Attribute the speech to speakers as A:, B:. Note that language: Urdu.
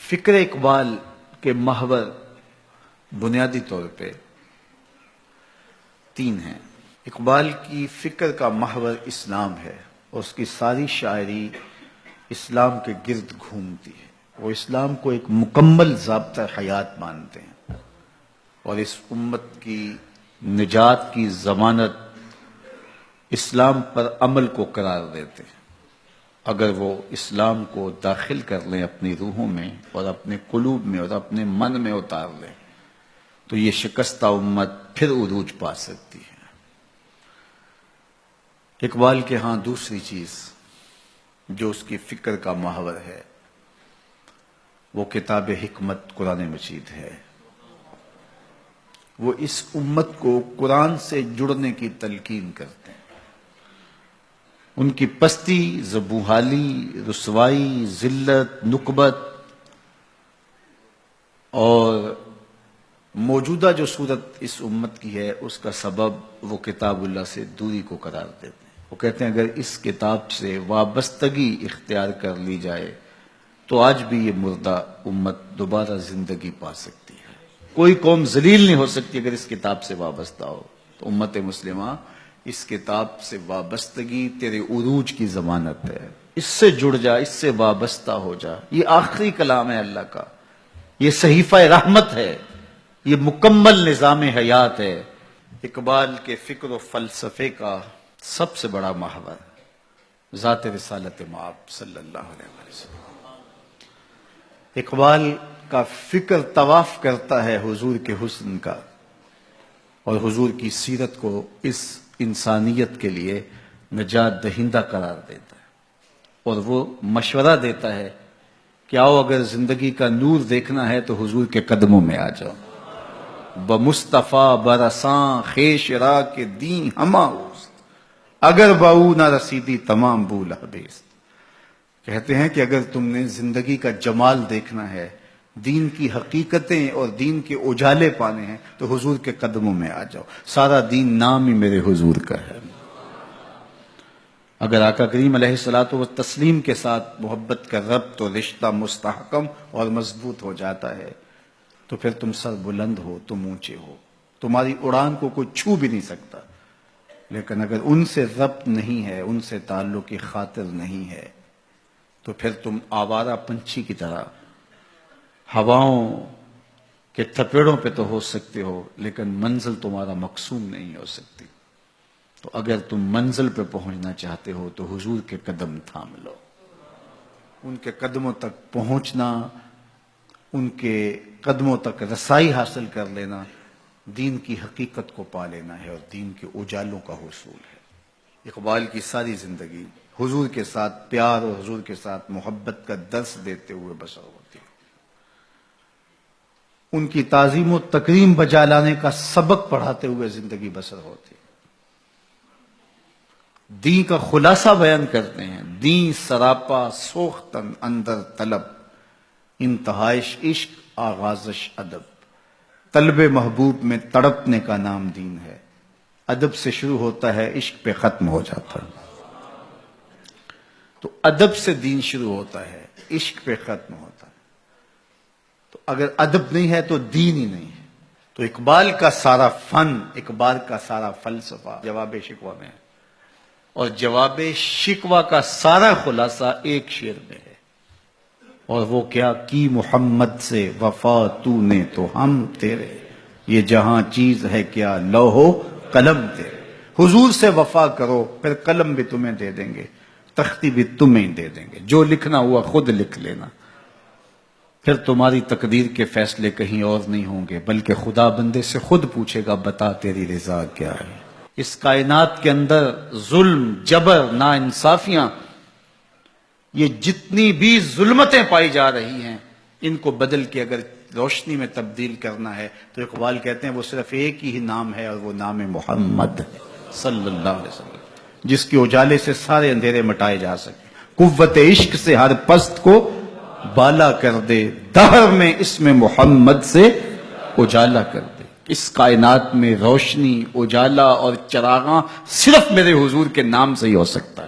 A: فکر اقبال کے محور بنیادی طور پہ تین ہیں۔ اقبال کی فکر کا محور اسلام ہے اور اس کی ساری شاعری اسلام کے گرد گھومتی ہے۔ وہ اسلام کو ایک مکمل ضابطہ حیات مانتے ہیں اور اس امت کی نجات کی ضمانت اسلام پر عمل کو قرار دیتے ہیں۔ اگر وہ اسلام کو داخل کر لیں اپنی روحوں میں اور اپنے قلوب میں اور اپنے من میں اتار لیں تو یہ شکستہ امت پھر عروج پا سکتی ہے۔ اقبال کے ہاں دوسری چیز جو اس کی فکر کا محور ہے وہ کتاب حکمت قرآن مجید ہے۔ وہ اس امت کو قرآن سے جڑنے کی تلقین کرتے ہیں۔ ان کی پستی، زبوحالی، رسوائی، ذلت، نکبت اور موجودہ جو صورت اس امت کی ہے اس کا سبب وہ کتاب اللہ سے دوری کو قرار دیتے ہیں۔ وہ کہتے ہیں اگر اس کتاب سے وابستگی اختیار کر لی جائے تو آج بھی یہ مردہ امت دوبارہ زندگی پا سکتی ہے۔ کوئی قوم ذلیل نہیں ہو سکتی اگر اس کتاب سے وابستہ ہو۔ تو امت مسلمہ اس کتاب سے وابستگی تیرے عروج کی ضمانت ہے۔ اس سے جڑ جا، اس سے وابستہ ہو جا۔ یہ آخری کلام ہے اللہ کا، یہ صحیفہ رحمت ہے، یہ مکمل نظام حیات ہے۔ اقبال کے فکر و فلسفے کا سب سے بڑا محور ذات رسالت مآب صلی اللہ علیہ وسلم۔ اقبال کا فکر طواف کرتا ہے حضور کے حسن کا اور حضور کی سیرت کو اس انسانیت کے لیے نجات دہندہ قرار دیتا ہے اور وہ مشورہ دیتا ہے کہ آؤ اگر زندگی کا نور دیکھنا ہے تو حضور کے قدموں میں آ جاؤ۔ بمصطفیٰ برساں خیش را کے دین ہما اوست، اگر باؤ نہ رسیدی تمام بولا بیست۔ کہتے ہیں کہ اگر تم نے زندگی کا جمال دیکھنا ہے، دین کی حقیقتیں اور دین کے اجالے پانے ہیں تو حضور کے قدموں میں آ جاؤ۔ سارا دین نام ہی میرے حضور کا ہے۔ اگر آقا کریم علیہ الصلوۃ والتسلیم کے ساتھ محبت کا ربط و رشتہ مستحکم اور مضبوط ہو جاتا ہے تو پھر تم سر بلند ہو، تم اونچے ہو، تمہاری اڑان کو کوئی چھو بھی نہیں سکتا۔ لیکن اگر ان سے ربط نہیں ہے، ان سے تعلق کی خاطر نہیں ہے تو پھر تم آوارہ پنچھی کی طرح ہواؤں کے تھپیڑوں پہ تو ہو سکتے ہو لیکن منزل تمہارا مقصود نہیں ہو سکتی۔ تو اگر تم منزل پہ پہنچنا چاہتے ہو تو حضور کے قدم تھام لو۔ ان کے قدموں تک پہنچنا، ان کے قدموں تک رسائی حاصل کر لینا دین کی حقیقت کو پا لینا ہے اور دین کے اجالوں کا حصول ہے۔ اقبال کی ساری زندگی حضور کے ساتھ پیار اور حضور کے ساتھ محبت کا درس دیتے ہوئے بسر ہوتی ہے۔ ان کی تعظیم و تکریم بجا لانے کا سبق پڑھاتے ہوئے زندگی بسر ہوتی ہے۔ دین کا خلاصہ بیان کرتے ہیں، دین سراپا سوختن اندر طلب، انتہائش عشق آغازش ادب۔ طلب محبوب میں تڑپنے کا نام دین ہے، ادب سے شروع ہوتا ہے عشق پہ ختم ہو جاتا ہے۔ تو ادب سے دین شروع ہوتا ہے، عشق پہ ختم ہوتا ہے۔ تو اگر ادب نہیں ہے تو دین ہی نہیں ہے۔ تو اقبال کا سارا فن، اقبال کا سارا فلسفہ جواب شکوہ میں ہے اور جواب شکوہ کا سارا خلاصہ ایک شعر میں ہے، اور وہ کیا کی محمد سے وفا تو نے تو ہم تیرے، یہ جہاں چیز ہے کیا لوح و قلم تیرے۔ حضور سے وفا کرو پھر قلم بھی تمہیں دے دیں گے، تختی بھی تمہیں دے دیں گے، جو لکھنا ہوا خود لکھ لینا۔ پھر تمہاری تقدیر کے فیصلے کہیں اور نہیں ہوں گے بلکہ خدا بندے سے خود پوچھے گا بتا تیری رضا کیا ہے۔ اس کائنات کے اندر ظلم، جبر، ناانصافیاں، یہ جتنی بھی ظلمتیں پائی جا رہی ہیں ان کو بدل کے اگر روشنی میں تبدیل کرنا ہے تو اقبال کہتے ہیں وہ صرف ایک ہی نام ہے اور وہ نام محمد ہے صلی اللہ علیہ وسلم، جس کے اجالے سے سارے اندھیرے مٹائے جا سکیں۔ قوت عشق سے ہر پست کو بالا کر دے، دہر میں اسم محمد سے اجالا کر دے۔ اس کائنات میں روشنی، اجالا اور چراغاں صرف میرے حضور کے نام سے ہی ہو سکتا ہے۔